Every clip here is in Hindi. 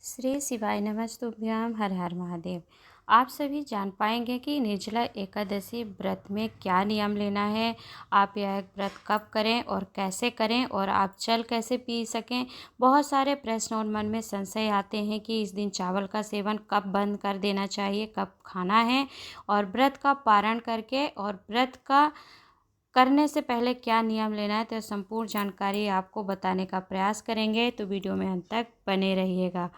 श्री शिवाय नमस्तुभ्यम हर हर महादेव। आप सभी जान पाएंगे कि निर्जला एकादशी व्रत में क्या नियम लेना है, आप यह व्रत कब करें और कैसे करें और आप जल कैसे पी सकें। बहुत सारे प्रश्न और मन में संशय आते हैं कि इस दिन चावल का सेवन कब बंद कर देना चाहिए, कब खाना है और व्रत का पारण करके और व्रत का करने से पहले क्या नियम लेना है। तो संपूर्ण जानकारी आपको बताने का प्रयास करेंगे, तो वीडियो में अंत तक बने रहिएगा।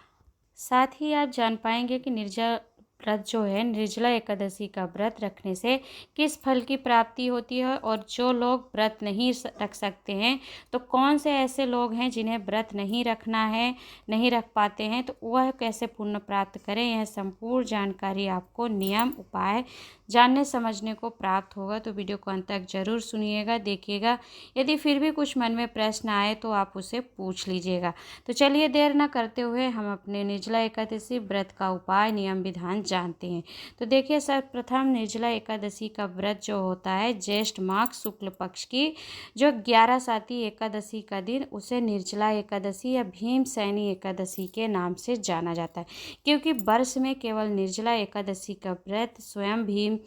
साथ ही आप जान पाएंगे कि निर्जला व्रत जो है, निर्जला एकादशी का व्रत रखने से किस फल की प्राप्ति होती है और जो लोग व्रत नहीं रख सकते हैं तो कौन से ऐसे लोग हैं जिन्हें व्रत नहीं रखना है, नहीं रख पाते हैं, तो वह कैसे पुण्य प्राप्त करें। यह संपूर्ण जानकारी आपको नियम उपाय जानने समझने को प्राप्त होगा, तो वीडियो को अंत तक जरूर सुनिएगा, देखिएगा। यदि फिर भी कुछ मन में प्रश्न आए तो आप उसे पूछ लीजिएगा। तो चलिए देर न करते हुए हम अपने निर्जला एकादशी व्रत का उपाय नियम विधान जानते हैं। तो देखिए, सर्वप्रथम निर्जला एकादशी का व्रत जो होता है ज्येष्ठ माघ शुक्ल पक्ष की जो 11 एकादशी का दिन, उसे निर्जला एकादशी या भीमसेनी एकादशी के नाम से जाना जाता है, क्योंकि वर्ष में केवल निर्जला एकादशी का व्रत स्वयं भीम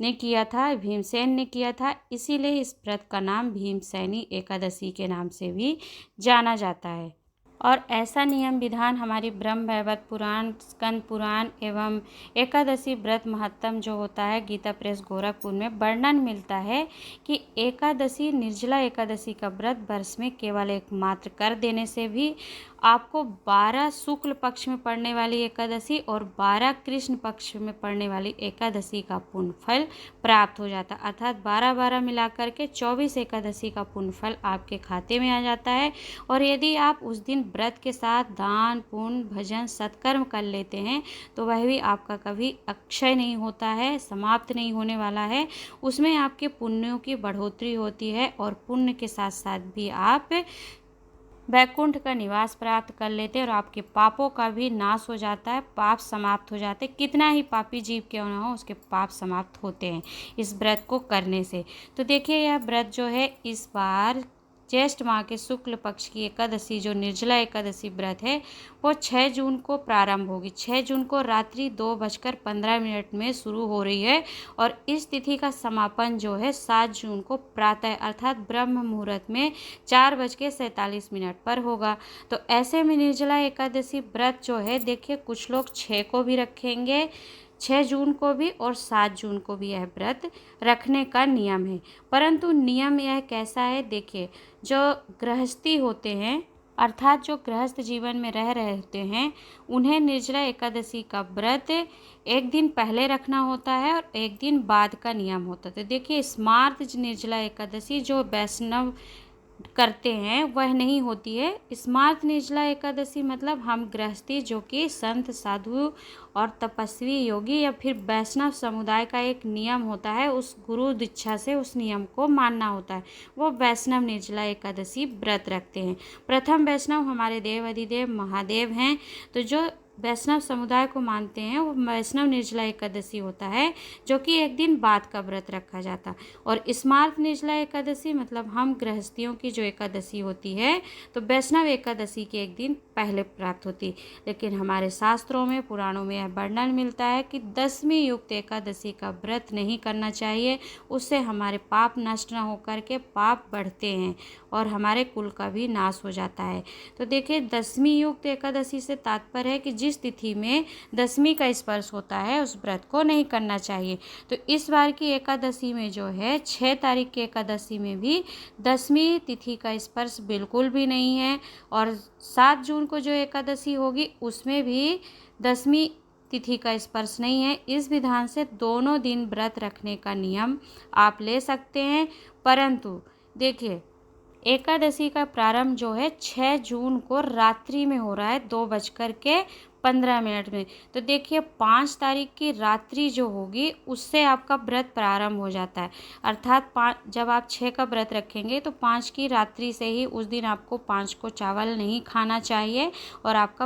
ने किया था, भीमसेन ने किया था, इसीलिए इस व्रत का नाम भीमसेनी एकादशी के नाम से भी जाना जाता है। और ऐसा नियम विधान हमारी ब्रह्म वैवर्त पुराण, स्कंद पुराण एवं एकादशी व्रत महत्तम जो होता है गीता प्रेस गोरखपुर में वर्णन मिलता है कि एकादशी निर्जला एकादशी का व्रत वर्ष में केवल एक मात्र कर देने से भी आपको 12 शुक्ल पक्ष में पड़ने वाली एकादशी और 12 कृष्ण पक्ष में पड़ने वाली एकादशी का पुण्य फल प्राप्त हो जाता है। अर्थात 12-12 मिलाकर के 24 एकादशी का पुण्य फल आपके खाते में आ जाता है। और यदि आप उस दिन व्रत के साथ दान पुण्य भजन सत्कर्म कर लेते हैं तो वह भी आपका कभी अक्षय नहीं होता है, समाप्त नहीं होने वाला है। उसमें आपके पुण्यों की बढ़ोतरी होती है और पुण्य के साथ साथ भी आप वैकुंठ का निवास प्राप्त कर लेते हैं और आपके पापों का भी नाश हो जाता है, पाप समाप्त हो जाते हैं। कितना ही पापी जीव क्यों ना हो, उसके पाप समाप्त होते हैं इस व्रत को करने से। तो देखिए, यह व्रत जो है इस बार ज्येष्ठ माह के शुक्ल पक्ष की एकादशी जो निर्जला एकादशी व्रत है वो 6 जून को प्रारंभ होगी। 6 जून को रात्रि 2:15 में शुरू हो रही है और इस तिथि का समापन जो है 7 जून को प्रातः अर्थात ब्रह्म मुहूर्त में 4:47 पर होगा। तो ऐसे में निर्जला एकादशी व्रत जो है, देखिए कुछ लोग 6 को भी रखेंगे, 6 जून को भी और 7 जून को भी यह व्रत रखने का नियम है। परंतु नियम यह कैसा है, देखिए जो गृहस्थी होते हैं अर्थात जो गृहस्थ जीवन में रह रहे होते हैं उन्हें निर्जला एकादशी का व्रत एक दिन पहले रखना होता है और एक दिन बाद का नियम होता है। तो देखिए, स्मार्त निर्जला एकादशी जो वैष्णव करते हैं वह नहीं होती है। स्मार्त निर्जला एकादशी मतलब हम गृहस्थी जो कि संत साधु और तपस्वी योगी या फिर वैष्णव समुदाय का एक नियम होता है, उस गुरु दीक्षा से उस नियम को मानना होता है, वो वैष्णव निर्जला एकादशी व्रत रखते हैं। प्रथम वैष्णव हमारे देव अधिदेव महादेव हैं, तो जो वैष्णव समुदाय को मानते हैं वो वैष्णव निर्जला एकादशी होता है जो कि एक दिन बाद का व्रत रखा जाता है। और स्मार्त निर्जला एकादशी मतलब हम गृहस्थियों की जो एकादशी होती है तो वैष्णव एकादशी के एक दिन पहले प्राप्त होती है। लेकिन हमारे शास्त्रों में पुराणों में यह वर्णन मिलता है कि 10वीं युक्त एकादशी का व्रत नहीं करना चाहिए, उससे हमारे पाप नष्ट न होकर के पाप बढ़ते हैं और हमारे कुल का भी नाश हो जाता है। तो देखिए, 10वीं युक्त एकादशी से तात्पर्य है कि जिस तिथि में 10वीं का स्पर्श होता है उस व्रत को नहीं करना चाहिए। तो इस बार की एकादशी में जो है 6 तारीख की एकादशी में भी 10वीं तिथि का स्पर्श बिल्कुल भी नहीं है और 7 जून को जो एकादशी होगी उसमें भी 10वीं तिथि का स्पर्श नहीं है। इस विधान से दोनों दिन व्रत रखने का नियम आप ले सकते हैं। परंतु देखिए, एकादशी का प्रारंभ जो है 6 जून को रात्रि में हो रहा है 2:15 में। तो देखिए, 5 तारीख की रात्रि जो होगी उससे आपका व्रत प्रारंभ हो जाता है। अर्थात जब आप 6 का व्रत रखेंगे तो 5 की रात्रि से ही उस दिन आपको 5 को चावल नहीं खाना चाहिए और आपका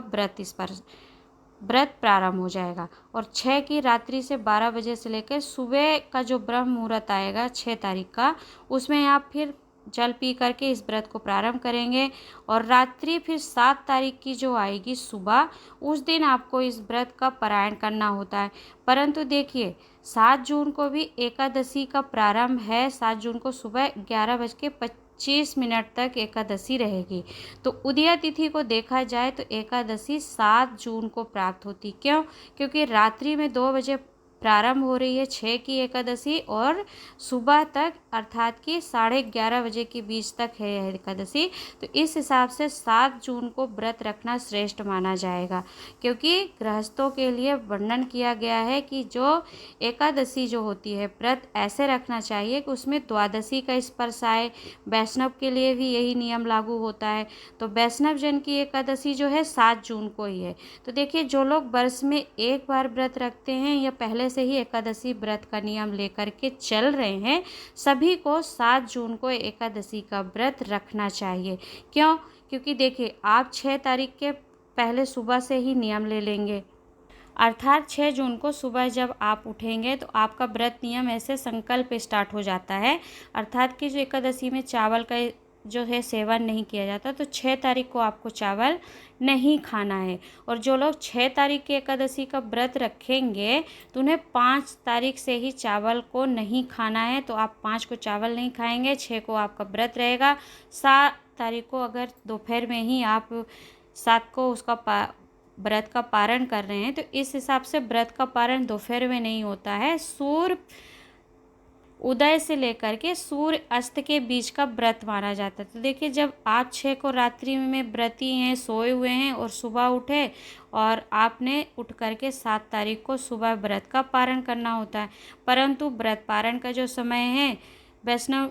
व्रत प्रारंभ हो जाएगा। और 6 की रात्रि से 12 बजे से लेकर सुबह का जो ब्रह्म मुहूर्त आएगा 6 तारीख का, उसमें आप फिर जल पी करके इस व्रत को प्रारंभ करेंगे और रात्रि फिर 7 तारीख की जो आएगी सुबह, उस दिन आपको इस व्रत का पारायण करना होता है। परंतु देखिए 7 जून को भी एकादशी का प्रारंभ है। 7 जून को सुबह 11:25 तक एकादशी रहेगी। तो उदया तिथि को देखा जाए तो एकादशी 7 जून को प्राप्त होती। क्यों? क्योंकि रात्रि में 2 बजे प्रारंभ हो रही है 6 की एकादशी और सुबह तक अर्थात कि 11:30 बजे के बीच तक है यह एकादशी। तो इस हिसाब से 7 जून को व्रत रखना श्रेष्ठ माना जाएगा, क्योंकि गृहस्थों के लिए वर्णन किया गया है कि जो एकादशी जो होती है व्रत ऐसे रखना चाहिए कि उसमें द्वादशी का स्पर्श आए। वैष्णव के लिए भी यही नियम लागू होता है। तो वैष्णव जन की एकादशी जो है 7 जून को ही है। तो देखिए जो लोग वर्ष में एक बार व्रत रखते हैं या पहले से ही एकादशी व्रत का नियम लेकर के चल रहे हैं, सभी को 7 जून को एकादशी का व्रत रखना चाहिए। क्यों? क्योंकि देखिए आप 6 तारीख के पहले सुबह से ही नियम ले लेंगे, अर्थात 6 जून को सुबह जब आप उठेंगे तो आपका व्रत नियम ऐसे संकल्प स्टार्ट हो जाता है, अर्थात कि जो एकादशी में चावल का जो है सेवन नहीं किया जाता, तो 6 तारीख को आपको चावल नहीं खाना है। और जो लोग 6 तारीख की एकादशी का व्रत रखेंगे तो उन्हें 5 तारीख से ही चावल को नहीं खाना है। तो आप 5 को चावल नहीं खाएंगे, 6 को आपका व्रत रहेगा। 7 तारीख को अगर दोपहर में ही आप 7 को उसका व्रत का पारण कर रहे हैं, तो इस हिसाब से व्रत का पारण दोपहर में नहीं होता है, सूर्य उदय से लेकर के सूर्य अस्त के बीच का व्रत माना जाता है। तो देखिए जब आप 6 को रात्रि में व्रती हैं, सोए हुए हैं और सुबह उठे और आपने उठ करके 7 तारीख को सुबह व्रत का पारण करना होता है। परंतु व्रत पारण का जो समय है वैष्णव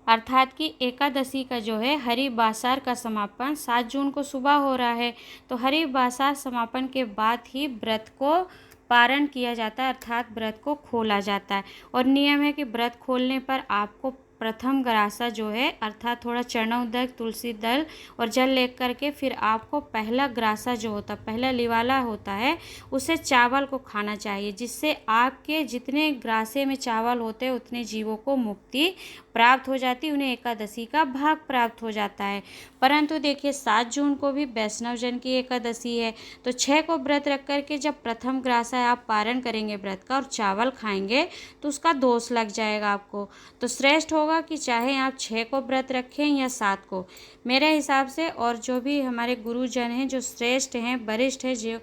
अर्थात कि एकादशी का जो है हरिवासार का समापन 7 जून को सुबह हो रहा है। तो हरिवासार समापन के बाद ही व्रत को पारण किया जाता है, अर्थात व्रत को खोला जाता है। और नियम है कि व्रत खोलने पर आपको प्रथम ग्रासा जो है अर्थात थोड़ा चरणोदक, तुलसी दल और जल लेकर के फिर आपको पहला ग्रासा जो होता, पहला लिवाला होता है, उसे चावल को खाना चाहिए, जिससे आपके जितने ग्रासे में चावल होते हैं उतने जीवों को मुक्ति प्राप्त हो जाती, उन्हें एकादशी का भाग प्राप्त हो जाता है। परंतु देखिए 7 जून को भी वैष्णव जन की एकादशी है। तो 6 को व्रत रख करके जब प्रथम ग्रासा आप पारण करेंगे व्रत का और चावल खाएंगे तो उसका दोष लग जाएगा आपको। तो श्रेष्ठ होगा कि चाहे आप 6 को व्रत रखें या 7 को, मेरे हिसाब से। और जो भी हमारे गुरुजन हैं जो श्रेष्ठ हैं, वरिष्ठ हैं, जो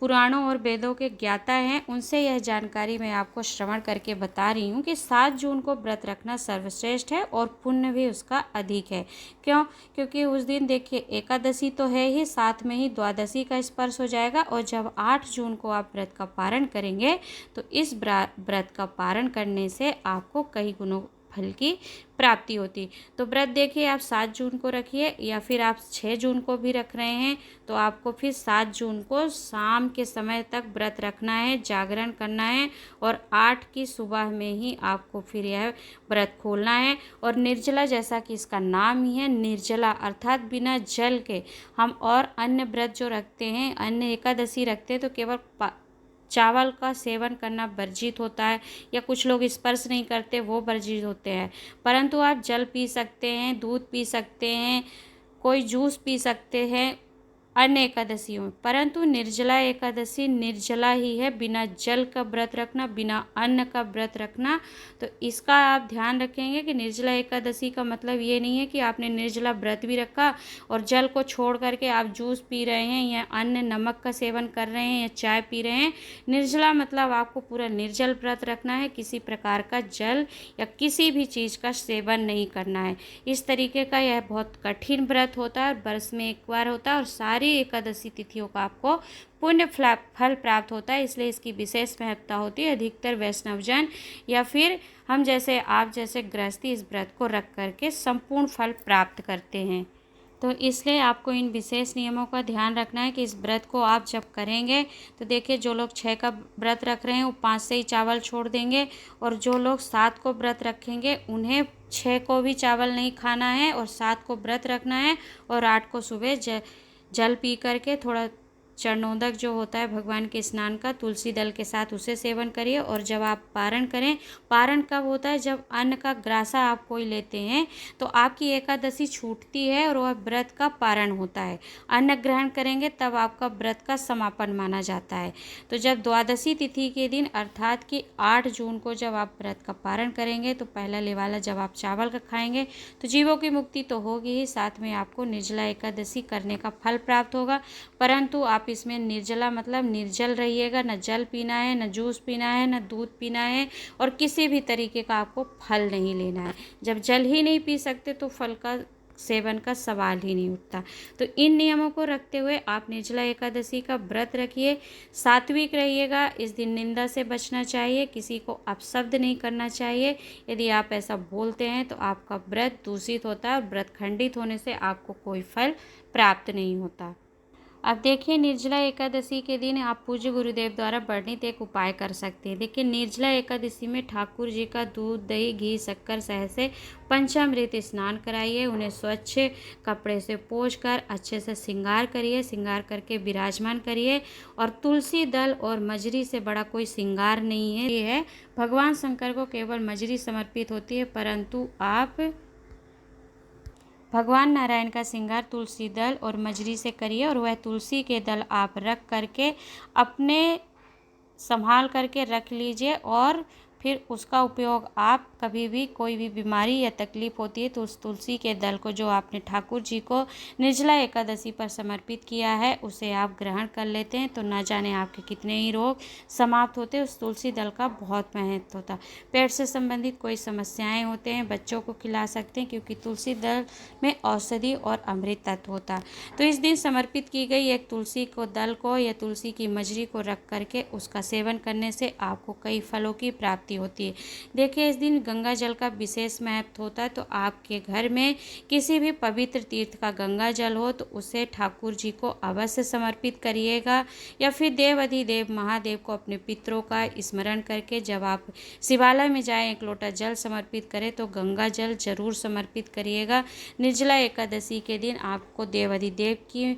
पुराणों और वेदों के ज्ञाता हैं, उनसे यह जानकारी मैं आपको श्रवण करके बता रही हूँ कि 7 जून को व्रत रखना सर्वश्रेष्ठ है और पुण्य भी उसका अधिक है। क्यों? क्योंकि उस दिन देखिए एकादशी तो है ही, साथ में ही द्वादशी का स्पर्श हो जाएगा। और जब 8 जून को आप व्रत का पारण करेंगे तो इस व्रत का पारण करने से आपको कई गुणों फल की प्राप्ति होती। तो व्रत देखिए आप 7 जून को रखिए या फिर आप 6 जून को भी रख रहे हैं तो आपको फिर 7 जून को शाम के समय तक व्रत रखना है, जागरण करना है और 8 की सुबह में ही आपको फिर यह व्रत खोलना है। और निर्जला, जैसा कि इसका नाम ही है निर्जला, अर्थात बिना जल के हम और अन्य व्रत जो रखते हैं, अन्य एकादशी रखते हैं तो केवल चावल का सेवन करना वर्जित होता है, या कुछ लोग स्पर्श नहीं करते वो वर्जित होते हैं। परंतु आप जल पी सकते हैं, दूध पी सकते हैं, कोई जूस पी सकते हैं अन्य एकादशियों में। परंतु निर्जला एकादशी निर्जला ही है, बिना जल का व्रत रखना, बिना अन्न का व्रत रखना। तो इसका आप ध्यान रखेंगे कि निर्जला एकादशी का मतलब ये नहीं है कि आपने निर्जला व्रत भी रखा और जल को छोड़ करके आप जूस पी रहे हैं या अन्य नमक का सेवन कर रहे हैं या चाय पी रहे हैं। निर्जला मतलब आपको पूरा निर्जल व्रत रखना है, किसी प्रकार का जल या किसी भी चीज़ का सेवन नहीं करना है। इस तरीके का यह बहुत कठिन व्रत होता है, वर्ष में एक बार होता है और सारी एकादशी तिथियों का आपको पुण्य फल प्राप्त होता है, इसलिए इसकी विशेष महत्ता होती है। अधिकतर वैष्णवजन या फिर हम जैसे आप जैसे गृहस्थी इस व्रत को रख करके संपूर्ण फल प्राप्त करते हैं। तो इसलिए आपको इन विशेष नियमों का ध्यान रखना है कि इस व्रत को आप जब करेंगे तो देखिए जो लोग 6 का व्रत रख रहे हैं वो 5 से ही चावल छोड़ देंगे, और जो लोग 7 को व्रत रखेंगे उन्हें 6 को भी चावल नहीं खाना है और 7 को व्रत रखना है और 8 को सुबह जल पी करके थोड़ा चरणोदक जो होता है भगवान के स्नान का, तुलसी दल के साथ उसे सेवन करिए। और जब आप पारण करें, पारण कब होता है, जब अन्न का ग्रासा आप कोई लेते हैं तो आपकी एकादशी छूटती है और वह व्रत का पारण होता है। अन्न ग्रहण करेंगे तब आपका व्रत का समापन माना जाता है। तो जब द्वादशी तिथि के दिन अर्थात कि 8 जून को जब आप व्रत का पारण करेंगे तो पहला निवाला जब आप चावल का खाएंगे तो जीवों की मुक्ति तो होगी ही, साथ में आपको निर्जला एकादशी करने का फल प्राप्त होगा। परंतु आप इसमें निर्जला मतलब निर्जल रहिएगा, न जल पीना है, न जूस पीना है, न दूध पीना है और किसी भी तरीके का आपको फल नहीं लेना है। जब जल ही नहीं पी सकते तो फल का सेवन का सवाल ही नहीं उठता। तो इन नियमों को रखते हुए आप निर्जला एकादशी का व्रत रखिए। सात्विक रहिएगा, इस दिन निंदा से बचना चाहिए, किसी को अपशब्द नहीं करना चाहिए। यदि आप ऐसा बोलते हैं तो आपका व्रत दूषित होता है और व्रत खंडित होने से आपको कोई फल प्राप्त नहीं होता। अब देखिए, निर्जला एकादशी के दिन आप पूज्य गुरुदेव द्वारा वर्णित एक उपाय कर सकते हैं। देखिए, निर्जला एकादशी में ठाकुर जी का दूध, दही, घी, शक्कर, शहद से पंचामृत स्नान कराइए। उन्हें स्वच्छ कपड़े से पोंछकर अच्छे से श्रृंगार करिए, श्रृंगार करके विराजमान करिए। और तुलसी दल और मजरी से बड़ा कोई श्रृंगार नहीं है। ये है भगवान शंकर को केवल मजरी समर्पित होती है, परंतु आप भगवान नारायण का श्रृंगार तुलसी दल और मजरी से करिए। और वह तुलसी के दल आप रख करके अपने संभाल करके रख लीजिए। और फिर उसका उपयोग आप कभी भी कोई भी बीमारी या तकलीफ होती है तो उस तुलसी के दल को जो आपने ठाकुर जी को निर्जला एकादशी पर समर्पित किया है उसे आप ग्रहण कर लेते हैं तो ना जाने आपके कितने ही रोग समाप्त होते हैं। उस तुलसी दल का बहुत महत्व होता है। पेट से संबंधित कोई समस्याएं होते हैं बच्चों को खिला सकते हैं, क्योंकि तुलसी दल में औषधि और अमृत तत्व होता है। तो इस दिन समर्पित की गई एक तुलसी को दल को या तुलसी की मजरी को रख करके उसका सेवन करने से आपको कई फलों की प्राप्ति होती है। देखिए, इस दिन गंगा जल का विशेष महत्व होता है। तो आपके घर में किसी भी पवित्र तीर्थ का गंगा जल हो तो उसे ठाकुर जी को अवश्य समर्पित करिएगा। या फिर देव अधिदेव महादेव को, अपने पितरों का स्मरण करके जब आप शिवालय में जाएं एक लोटा जल समर्पित करें तो गंगा जल जरूर समर्पित करिएगा। निर्जला एकादशी के दिन आपको देव अधिदेव की,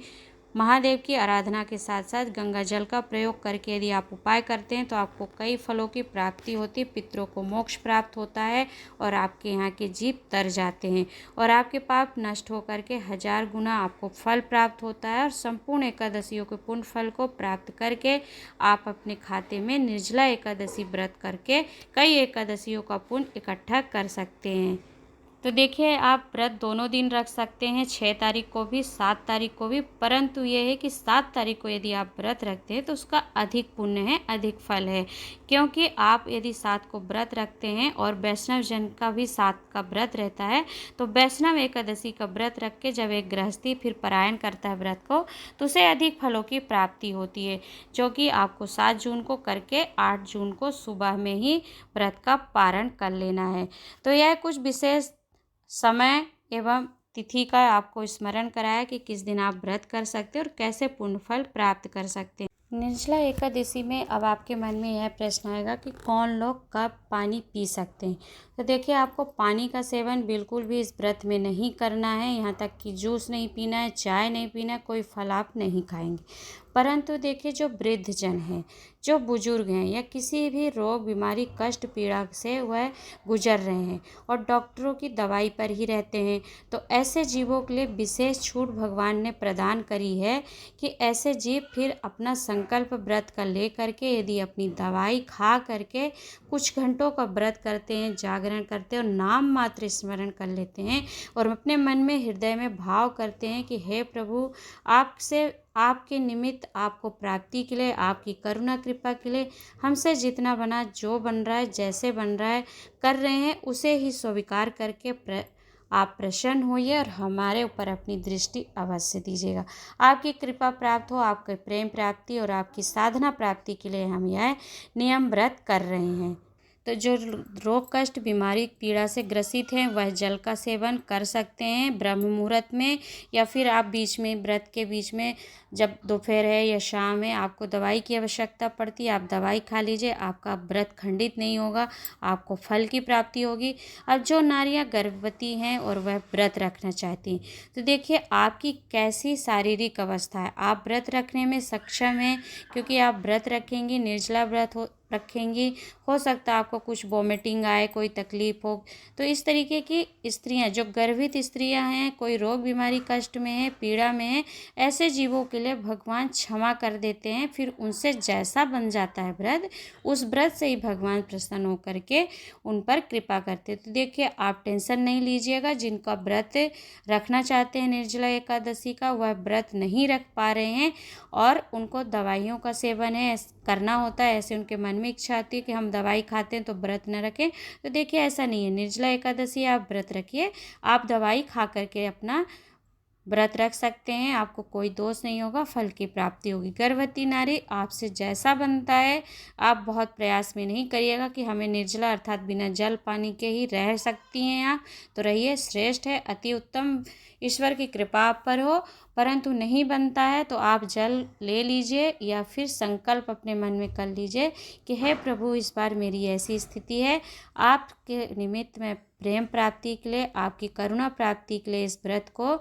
महादेव की आराधना के साथ साथ गंगा जल का प्रयोग करके यदि आप उपाय करते हैं तो आपको कई फलों की प्राप्ति होती है। पितरों को मोक्ष प्राप्त होता है और आपके यहाँ के जीव तर जाते हैं और आपके पाप नष्ट होकर के 1000 गुना आपको फल प्राप्त होता है। और संपूर्ण एकादशियों के पुण्य फल को प्राप्त करके आप अपने खाते में निर्जला एकादशी व्रत करके कई एकादशियों का पुण्य इकट्ठा कर सकते हैं। तो देखिए, आप व्रत दोनों दिन रख सकते हैं, 6 तारीख को भी, 7 तारीख को भी। परंतु ये है कि 7 तारीख को यदि आप व्रत रखते हैं तो उसका अधिक पुण्य है, अधिक फल है। क्योंकि आप यदि 7 को व्रत रखते हैं और वैष्णव जन का भी 7 का व्रत रहता है, तो वैष्णव एकादशी का व्रत रख के जब एक गृहस्थी फिर परायण करता है व्रत को तो उसे अधिक फलों की प्राप्ति होती है, जो कि आपको 7 जून को करके 8 जून को सुबह में ही व्रत का पारण कर लेना है। तो यह कुछ विशेष समय एवं तिथि का आपको स्मरण कराया कि किस दिन आप व्रत कर सकते हैं और कैसे पुण्य फल प्राप्त कर सकते हैं। निर्जला एकादशी में अब आपके मन में यह प्रश्न आएगा कि कौन लोग कब पानी पी सकते हैं। तो देखिए, आपको पानी का सेवन बिल्कुल भी इस व्रत में नहीं करना है। यहाँ तक कि जूस नहीं पीना है, चाय नहीं पीना है, कोई फल आप नहीं खाएंगे। परंतु देखिए, जो वृद्ध जन हैं, जो बुजुर्ग हैं या किसी भी रोग बीमारी कष्ट पीड़ा से वह गुजर रहे हैं और डॉक्टरों की दवाई पर ही रहते हैं, तो ऐसे जीवों के लिए विशेष छूट भगवान ने प्रदान करी है कि ऐसे जीव फिर अपना संकल्प व्रत का ले करके यदि अपनी दवाई खा करके कुछ घंटों का व्रत करते हैं, जागरण करते हैं और नाम मात्र स्मरण कर लेते हैं और अपने मन में हृदय में भाव करते हैं कि हे प्रभु, आपसे, आपके निमित्त, आपको प्राप्ति के लिए, आपकी करुणा कृपा के लिए हमसे जितना बना, जो बन रहा है, जैसे बन रहा है, कर रहे हैं, उसे ही स्वीकार करके आप प्रसन्न होइए और हमारे ऊपर अपनी दृष्टि अवश्य दीजिएगा। आपकी कृपा प्राप्त हो, आपके प्रेम प्राप्ति और आपकी साधना प्राप्ति के लिए हम यह नियम व्रत कर रहे हैं। तो जो रोग कष्ट बीमारी पीड़ा से ग्रसित हैं वह जल का सेवन कर सकते हैं ब्रह्म मुहूर्त में, या फिर आप बीच में व्रत के बीच में जब दोपहर है या शाम है आपको दवाई की आवश्यकता पड़ती है, आप दवाई खा लीजिए, आपका व्रत खंडित नहीं होगा, आपको फल की प्राप्ति होगी। अब जो नारियां गर्भवती हैं और वह व्रत रखना चाहती हैं, तो देखिए आपकी कैसी शारीरिक अवस्था है, आप व्रत रखने में सक्षम हैं, क्योंकि आप व्रत रखेंगी, निर्जला व्रत रखेंगी, हो सकता है आपको कुछ वॉमिटिंग आए, कोई तकलीफ हो। तो इस तरीके की स्त्रियां, जो गर्भित स्त्रियां हैं, कोई रोग बीमारी कष्ट में है, पीड़ा में है, ऐसे जीवों के लिए भगवान क्षमा कर देते हैं। फिर उनसे जैसा बन जाता है व्रत, उस व्रत से ही भगवान प्रसन्न होकर के उन पर कृपा करते हैं। तो देखिए आप टेंशन नहीं लीजिएगा, जिनका व्रत रखना चाहते हैं निर्जला एकादशी का, वह व्रत नहीं रख पा रहे हैं और उनको दवाइयों का सेवन है करना होता है, ऐसे उनके मन में इच्छा आती है कि हम दवाई खाते हैं तो व्रत न रखें, तो देखिए ऐसा नहीं है। निर्जला एकादशी आप व्रत रखिए, आप दवाई खा करके अपना व्रत रख सकते हैं, आपको कोई दोष नहीं होगा, फल की प्राप्ति होगी। गर्भवती नारी आपसे जैसा बनता है, आप बहुत प्रयास में नहीं करिएगा कि हमें निर्जला अर्थात बिना जल पानी के ही रह सकती हैं आप, तो रहिए, श्रेष्ठ है, अति उत्तम, ईश्वर की कृपा आप पर हो। परंतु नहीं बनता है तो आप जल ले लीजिए या फिर संकल्प अपने मन में कर लीजिए कि हे प्रभु, इस बार मेरी ऐसी स्थिति है, आपके निमित्त मैं प्रेम प्राप्ति के लिए, आपकी करुणा प्राप्ति के लिए इस व्रत को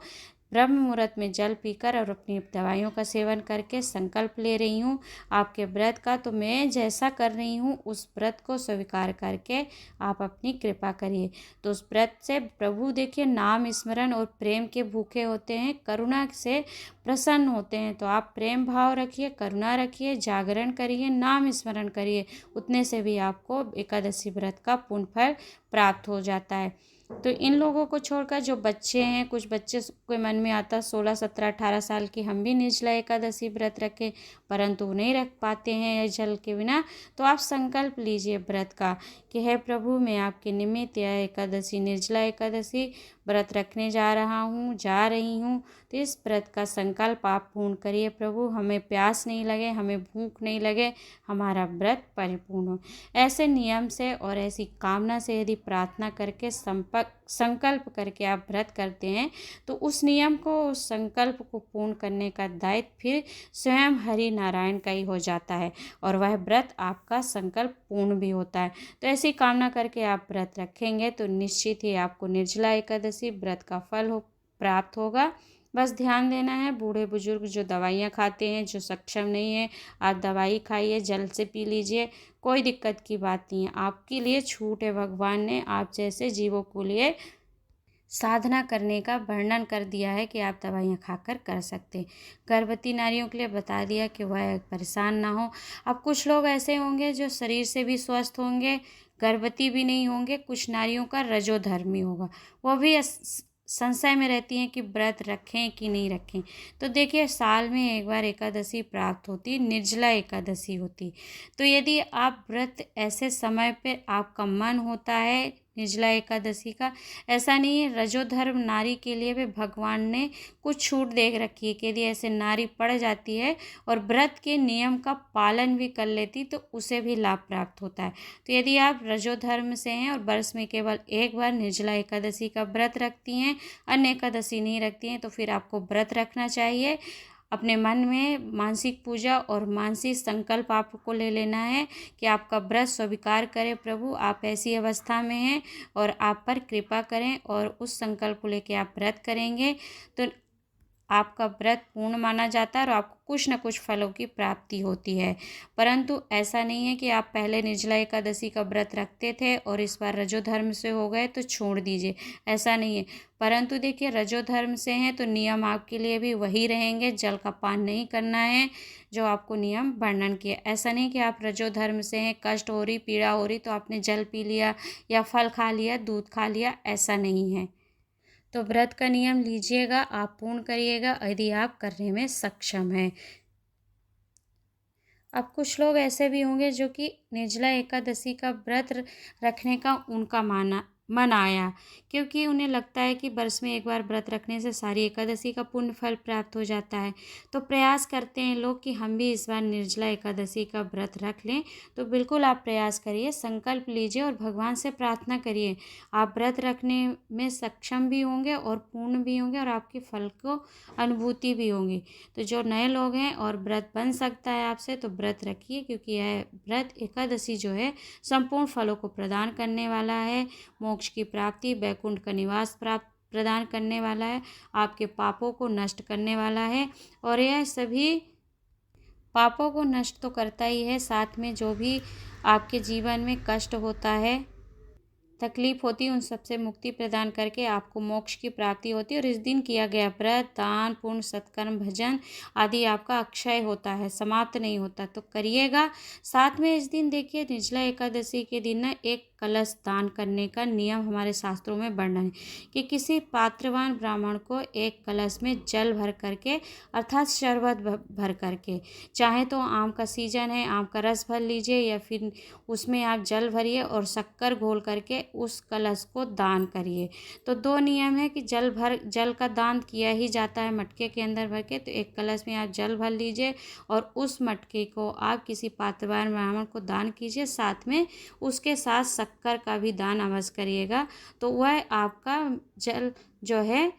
ब्रह्म मुहूर्त में जल पीकर और अपनी दवाइयों का सेवन करके संकल्प ले रही हूँ आपके व्रत का, तो मैं जैसा कर रही हूँ उस व्रत को स्वीकार करके आप अपनी कृपा करिए। तो उस व्रत से प्रभु देखिए नाम स्मरण और प्रेम के भूखे होते हैं, करुणा से प्रसन्न होते हैं। तो आप प्रेम भाव रखिए, करुणा रखिए, जागरण करिए, नाम स्मरण करिए, उतने से भी आपको एकादशी व्रत का पुण्य फल प्राप्त हो जाता है। तो इन लोगों को छोड़कर जो बच्चे हैं, कुछ बच्चे के मन में आता 16, 17, 18 साल की हम भी निर्जला एकादशी व्रत रखें, परंतु वो नहीं रख पाते हैं जल के बिना, तो आप संकल्प लीजिए व्रत का कि हे प्रभु, मैं आपके निमित्त यह एकादशी निर्जला एकादशी व्रत रखने जा रही हूँ। तो इस व्रत का संकल्प आप पूर्ण करिए प्रभु, हमें प्यास नहीं लगे, हमें भूख नहीं लगे, हमारा व्रत परिपूर्ण हो। ऐसे नियम से और ऐसी कामना से यदि प्रार्थना करके संकल्प करके आप व्रत करते हैं, तो उस नियम को, उस संकल्प को पूर्ण करने का दायित्व फिर स्वयं हरि नारायण का ही हो जाता है और वह व्रत आपका संकल्प पूर्ण भी होता है। तो ऐसी कामना करके आप व्रत रखेंगे तो निश्चित ही आपको निर्जला एकादशी व्रत का फल प्राप्त होगा। बस ध्यान देना है, बूढ़े बुजुर्ग जो दवाइयाँ खाते हैं, जो सक्षम नहीं है, आप दवाई खाइए, जल से पी लीजिए, कोई दिक्कत की बात नहीं है, आपके लिए छूट है। भगवान ने आप जैसे जीवों के लिए साधना करने का वर्णन कर दिया है कि आप दवाइयाँ खाकर कर सकते हैं। गर्भवती नारियों के लिए बता दिया कि वह परेशान ना हो। अब कुछ लोग ऐसे होंगे जो शरीर से भी स्वस्थ होंगे, गर्भवती भी नहीं होंगे, कुछ नारियों का रजोधर्मी होगा, वो भी संशय में रहती हैं कि व्रत रखें कि नहीं रखें। तो देखिए साल में एक बार एकादशी प्राप्त होती, निर्जला एकादशी होती, तो यदि आप व्रत ऐसे समय पे आपका मन होता है निर्जला एकादशी का, ऐसा नहीं है, रजोधर्म नारी के लिए भी भगवान ने कुछ छूट दे रखी है कि यदि ऐसे नारी पड़ जाती है और व्रत के नियम का पालन भी कर लेती तो उसे भी लाभ प्राप्त होता है। तो यदि आप रजोधर्म से हैं और वर्ष में केवल एक बार निर्जला एकादशी का व्रत रखती हैं, अन्य एकादशी नहीं रखती हैं, तो फिर आपको व्रत रखना चाहिए। अपने मन में मानसिक पूजा और मानसिक संकल्प आपको ले लेना है कि आपका व्रत स्वीकार करें प्रभु, आप ऐसी अवस्था में हैं और आप पर कृपा करें, और उस संकल्प को लेकर आप व्रत करेंगे तो आपका व्रत पूर्ण माना जाता है और आपको कुछ न कुछ फलों की प्राप्ति होती है। परंतु ऐसा नहीं है कि आप पहले निर्जला एकादशी का व्रत रखते थे और इस बार रजोधर्म से हो गए तो छोड़ दीजिए, ऐसा नहीं है। परंतु देखिए रजोधर्म से हैं तो नियम आपके लिए भी वही रहेंगे, जल का पान नहीं करना है जो आपको नियम वर्णन किया। ऐसा नहीं कि आप रजोधर्म से हैं, कष्ट हो रही, पीड़ा हो रही तो आपने जल पी लिया या फल खा लिया, दूध खा लिया, ऐसा नहीं है। तो व्रत का नियम लीजिएगा, आप पूर्ण करिएगा यदि आप करने में सक्षम हैं। अब कुछ लोग ऐसे भी होंगे जो कि निर्जला एकादशी का व्रत रखने का उनका मन आया, क्योंकि उन्हें लगता है कि वर्ष में एक बार व्रत रखने से सारी एकादशी का पुण्य फल प्राप्त हो जाता है। तो प्रयास करते हैं लोग कि हम भी इस बार निर्जला एकादशी का व्रत रख लें। तो बिल्कुल आप प्रयास करिए, संकल्प लीजिए और भगवान से प्रार्थना करिए। आप व्रत रखने में सक्षम भी होंगे और पूर्ण भी होंगे और आपके फल को अनुभूति भी होंगी। तो जो नए लोग हैं और व्रत बन सकता है आपसे, तो व्रत रखिए, क्योंकि यह व्रत एकादशी जो है संपूर्ण फलों को प्रदान करने वाला है। मोक्ष की प्राप्ति, बैकुंठ का निवास प्राप्त प्रदान करने वाला है, आपके पापों को नष्ट करने वाला है। और यह सभी पापों को नष्ट तो करता ही है, साथ में जो भी आपके जीवन में कष्ट होता है, तकलीफ होती है, उन सबसे मुक्ति प्रदान करके आपको मोक्ष की प्राप्ति होती है। और इस दिन किया गया व्रत, दान, पुण्य, सत्कर्म, भजन आदि आपका अक्षय होता है, समाप्त नहीं होता। तो करिएगा। साथ में इस दिन देखिए, निर्जला एकादशी के दिन ना एक कलश दान करने का नियम हमारे शास्त्रों में वर्णन है कि किसी पात्रवान ब्राह्मण को एक कलश में जल भर करके, अर्थात शरबत भर करके, चाहे तो आम का सीजन है, आम का रस भर लीजिए, या फिर उसमें आप जल भरिए और शक्कर घोल करके उस कलश को दान करिए। तो दो नियम है कि जल का दान किया ही जाता है मटके के अंदर भर के। तो एक कलश में आप जल भर लीजिए और उस मटके को आप किसी पात्रवान ब्राह्मण को दान कीजिए, साथ में उसके साथ शक्कर का भी दान अवश्य करिएगा। तो वह आपका जल जो है,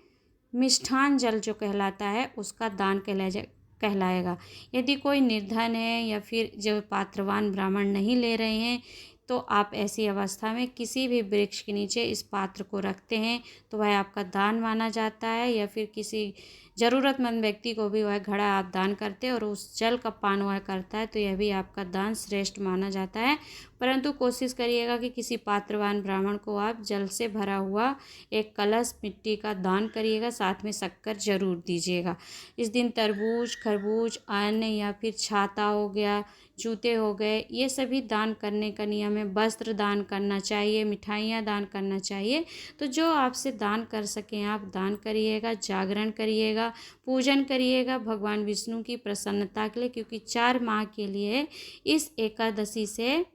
मिष्ठान जल जो कहलाता है, उसका दान कहलाएगा। यदि कोई निर्धन है या फिर जो पात्रवान ब्राह्मण नहीं ले रहे हैं, तो आप ऐसी अवस्था में किसी भी वृक्ष के नीचे इस पात्र को रखते हैं तो वह आपका दान माना जाता है। या फिर किसी ज़रूरतमंद व्यक्ति को भी वह घड़ा आप दान करते हैं और उस जल का पान वह करता है, तो यह भी आपका दान श्रेष्ठ माना जाता है। परंतु कोशिश करिएगा कि किसी पात्रवान ब्राह्मण को आप जल से भरा हुआ एक कलश मिट्टी का दान करिएगा, साथ में शक्कर जरूर दीजिएगा। इस दिन तरबूज, खरबूज, अन्न या फिर छाता हो गया, जूते हो गए, ये सभी दान करने का नियम है। वस्त्र दान करना चाहिए, मिठाइयाँ दान करना चाहिए। तो जो आपसे दान कर सकें आप दान करिएगा, जागरण करिएगा, पूजन करिएगा भगवान विष्णु की प्रसन्नता के लिए, क्योंकि 4 माह के लिए इस एकादशी से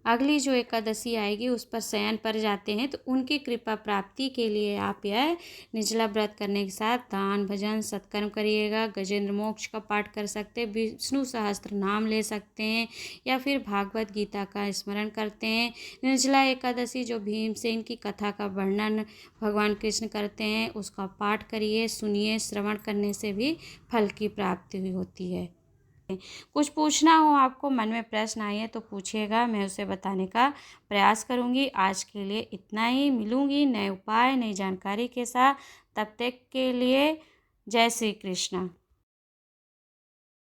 अगली जो एकादशी आएगी उस पर शयन पर जाते हैं। तो उनकी कृपा प्राप्ति के लिए आप यह निर्जला व्रत करने के साथ दान, भजन, सत्कर्म करिएगा। गजेंद्र मोक्ष का पाठ कर सकते हैं, विष्णु सहस्त्र नाम ले सकते हैं, या फिर भागवत गीता का स्मरण करते हैं। निर्जला एकादशी जो भीमसेन की कथा का वर्णन भगवान कृष्ण करते हैं, उसका पाठ करिए, सुनिए। श्रवण करने से भी फल की प्राप्ति होती है। कुछ पूछना हो आपको, मन में प्रश्न आए हैं तो पूछिएगा, मैं उसे बताने का प्रयास करूंगी। आज के लिए इतना ही। मिलूंगी नए उपाय, नई जानकारी के साथ। तब तक के लिए जय श्री कृष्ण।